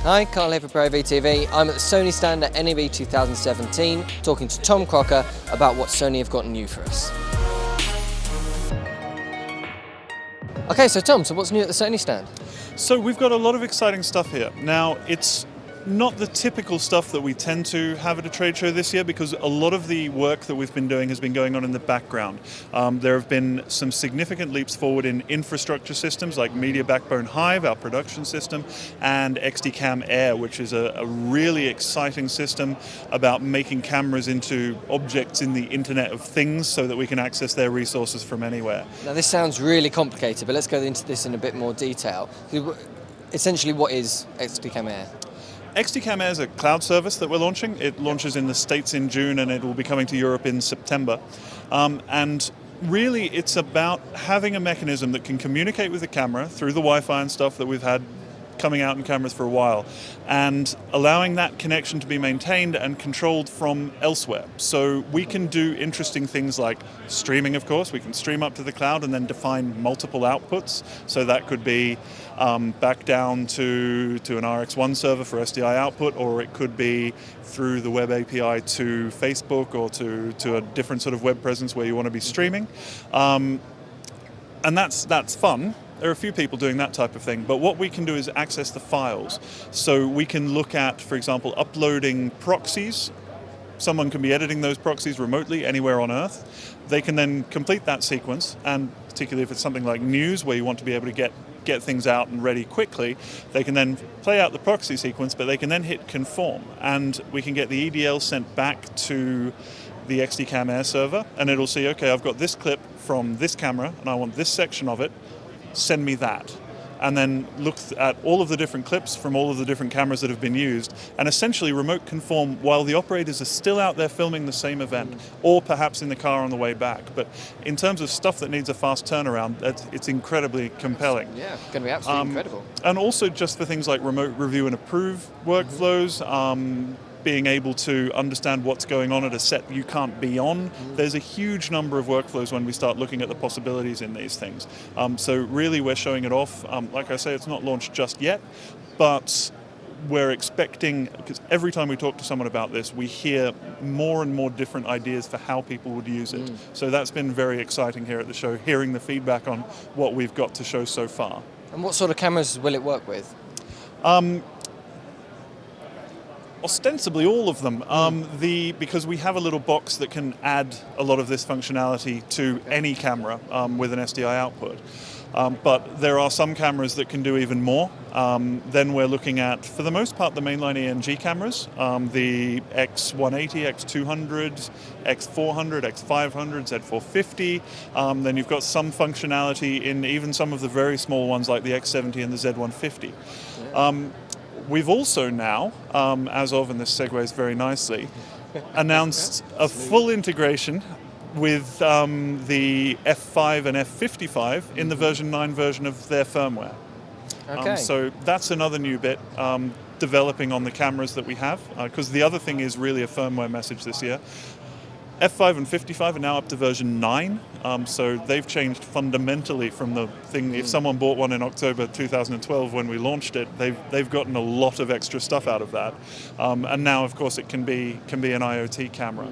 Hi, Carl here for ProAV TV. I'm at the Sony stand at NAB 2017 talking to Tom Crocker about what Sony have got new for us. Okay, so Tom, so what's new at the Sony stand? So we've got a lot of exciting stuff here. Now, it's not the typical stuff that we tend to have at a trade show this year because a lot of the work that we've been doing has been going on in the background. There have been some significant leaps forward in infrastructure systems like Media Backbone Hive, our production system, and XDcam Air, which is a really exciting system about making cameras into objects in the Internet of Things so that we can access their resources from anywhere. Now this sounds really complicated, but let's go into this in a bit more detail. Essentially, what is XDcam Air? XDcam Air is a cloud service that we're launching. It launches in the States in June and it will be coming to Europe in September. And really it's about having a mechanism that can communicate with the camera through the Wi-Fi and stuff that we've had coming out in cameras for a while, and allowing that connection to be maintained and controlled from elsewhere. So we can do interesting things like streaming, of course. We can stream up to the cloud and then define multiple outputs. So that could be back down to an RX1 server for SDI output, or it could be through the web API to Facebook or to a different sort of web presence where you want to be streaming. And that's fun. There are a few people doing that type of thing, but what we can do is access the files. So we can look at, for example, uploading proxies. Someone can be editing those proxies remotely anywhere on Earth. They can then complete that sequence, and particularly if it's something like news where you want to be able to get things out and ready quickly, they can then play out the proxy sequence, but they can then hit conform, and we can get the EDL sent back to the XDcam Air server, and it'll see, okay, I've got this clip from this camera, and I want this section of it. Send me that, and then look at all of the different clips from all of the different cameras that have been used and essentially remote conform while the operators are still out there filming the same event, or perhaps in the car on the way back. But in terms of stuff that needs a fast turnaround, it's incredibly compelling. Yeah, it's going to be absolutely incredible. And also just for things like remote review and approve workflows, being able to understand what's going on at a set you can't be on. There's a huge number of workflows when we start looking at the possibilities in these things. So really we're showing it off. Like I say, it's not launched just yet, but we're expecting, because every time we talk to someone about this, we hear more and more different ideas for how people would use it. So that's been very exciting here at the show, hearing the feedback on what we've got to show so far. And what sort of cameras will it work with? Ostensibly all of them, because we have a little box that can add a lot of this functionality to any camera with an SDI output. But there are some cameras that can do even more. Then we're looking at, for the most part, the mainline ENG cameras, the X180, X200, X400, X500, Z450. Then you've got some functionality in even some of the very small ones like the X70 and the Z150. Yeah. We've also now, as of, and this segues very nicely, announced a full integration with the F5 and F55 in the version 9 version of their firmware. Okay. So that's another new bit developing on the cameras that we have, because the other thing is really a firmware message this year. F5 and 55 are now up to version 9, so they've changed fundamentally from the thing. If someone bought one in October 2012 when we launched it, they've gotten a lot of extra stuff out of that. And now, of course, it can be an IoT camera.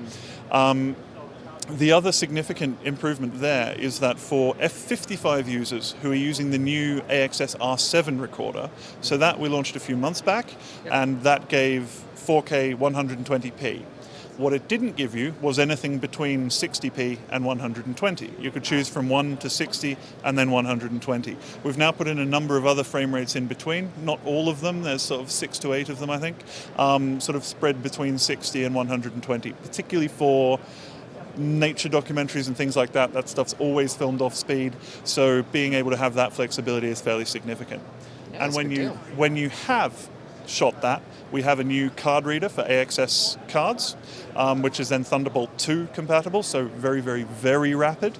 The other significant improvement there is that for F55 users who are using the new AXS R7 recorder, so that we launched a few months back, and that gave 4K 120p. What it didn't give you was anything between 60p and 120. You could choose from 1 to 60 and then 120. We've now put in a number of other frame rates in between, not all of them, there's sort of 6 to 8 of them I think, sort of spread between 60 and 120, particularly for nature documentaries and things like that. That stuff's always filmed off speed, so being able to have that flexibility is fairly significant. Yeah, and when you have shot that, we have a new card reader for AXS cards, which is then Thunderbolt 2 compatible, so very, very, very rapid,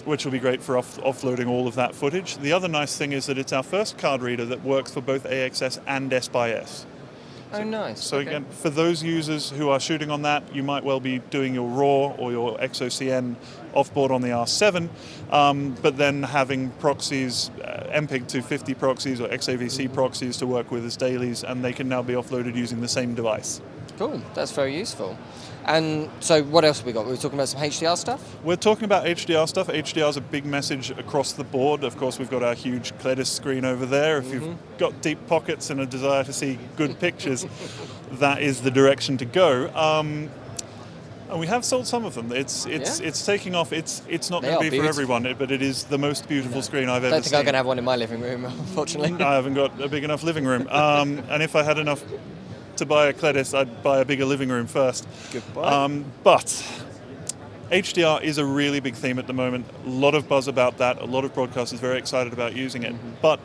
which will be great for offloading all of that footage. The other nice thing is that it's our first card reader that works for both AXS and S-by-S. using. Oh, nice. So Okay. again, for those users who are shooting on that, you might well be doing your RAW or your XOCN offboard on the R7, but then having proxies, MPEG 250 proxies or XAVC proxies to work with as dailies, and they can now be offloaded using the same device. Cool, that's very useful. And so what else have we got? We're talking about some HDR stuff? We're talking about HDR stuff. HDR is a big message across the board. Of course, we've got our huge Cledis screen over there. If you've got deep pockets and a desire to see good pictures, that is the direction to go. And we have sold some of them. It's taking off. It's not They going are to be for beautiful. everyone, but it is the most beautiful screen I've I ever don't think seen. I'm going to have one in my living room, unfortunately. I haven't got a big enough living room. And if I had enough to buy a Cledis, I'd buy a bigger living room first. Goodbye. But HDR is a really big theme at the moment. A lot of buzz about that. A lot of broadcasters very excited about using it. But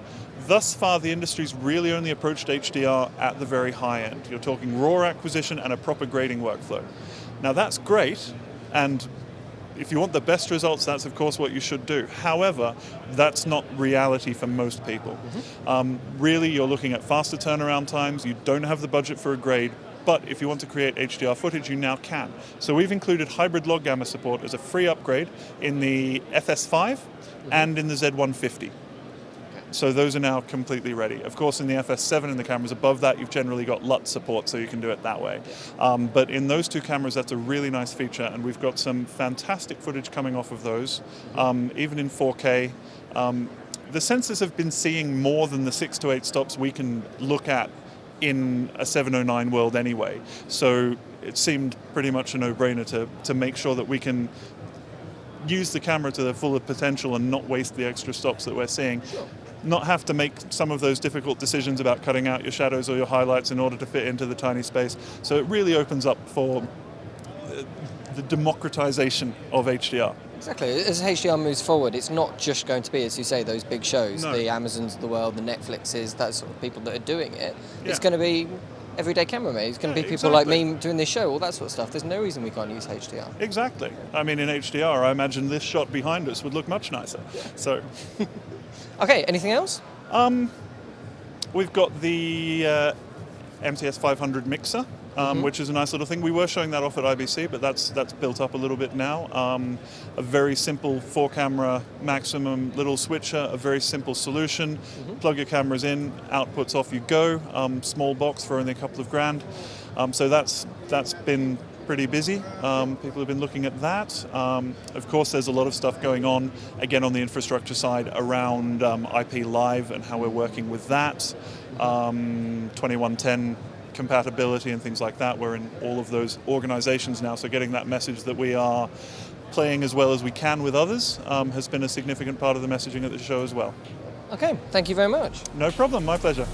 thus far, the industry's really only approached HDR at the very high end. You're talking RAW acquisition and a proper grading workflow. Now that's great, and if you want the best results, that's of course what you should do. However, that's not reality for most people. Really, you're looking at faster turnaround times. You don't have the budget for a grade, but if you want to create HDR footage, you now can. So we've included hybrid log gamma support as a free upgrade in the FS5 and in the Z150. So those are now completely ready. Of course, in the FS7 and the cameras above that, you've generally got LUT support, so you can do it that way. But in those two cameras, that's a really nice feature, and we've got some fantastic footage coming off of those, even in 4K. The sensors have been seeing more than the 6 to 8 stops we can look at in a 709 world anyway. So it seemed pretty much a no-brainer to make sure that we can use the camera to the full potential and not waste the extra stops that we're seeing. Not have to make some of those difficult decisions about cutting out your shadows or your highlights in order to fit into the tiny space. So it really opens up for the democratization of HDR. Exactly. As HDR moves forward, it's not just going to be, as you say, those big shows, No. the Amazons of the world, the Netflixes, that sort of people that are doing it. Yeah. It's going to be everyday cameramen. It's going to be people like me doing this show, all that sort of stuff. There's no reason we can't use HDR. Exactly. I mean, in HDR, I imagine this shot behind us would look much nicer. So. Okay, anything else? We've got the MTS 500 mixer, which is a nice little thing. We were showing that off at IBC, but that's built up a little bit now. A very simple 4-camera maximum little switcher, a very simple solution. Plug your cameras in, outputs, off you go. Small box for only a couple of grand. So that's been pretty busy. People have been looking at that. Of course, there's a lot of stuff going on, again, on the infrastructure side around IP Live and how we're working with that. 2110 compatibility and things like that. We're in all of those organizations now, so getting that message that we are playing as well as we can with others has been a significant part of the messaging at the show as well. Okay, thank you very much. No problem, my pleasure.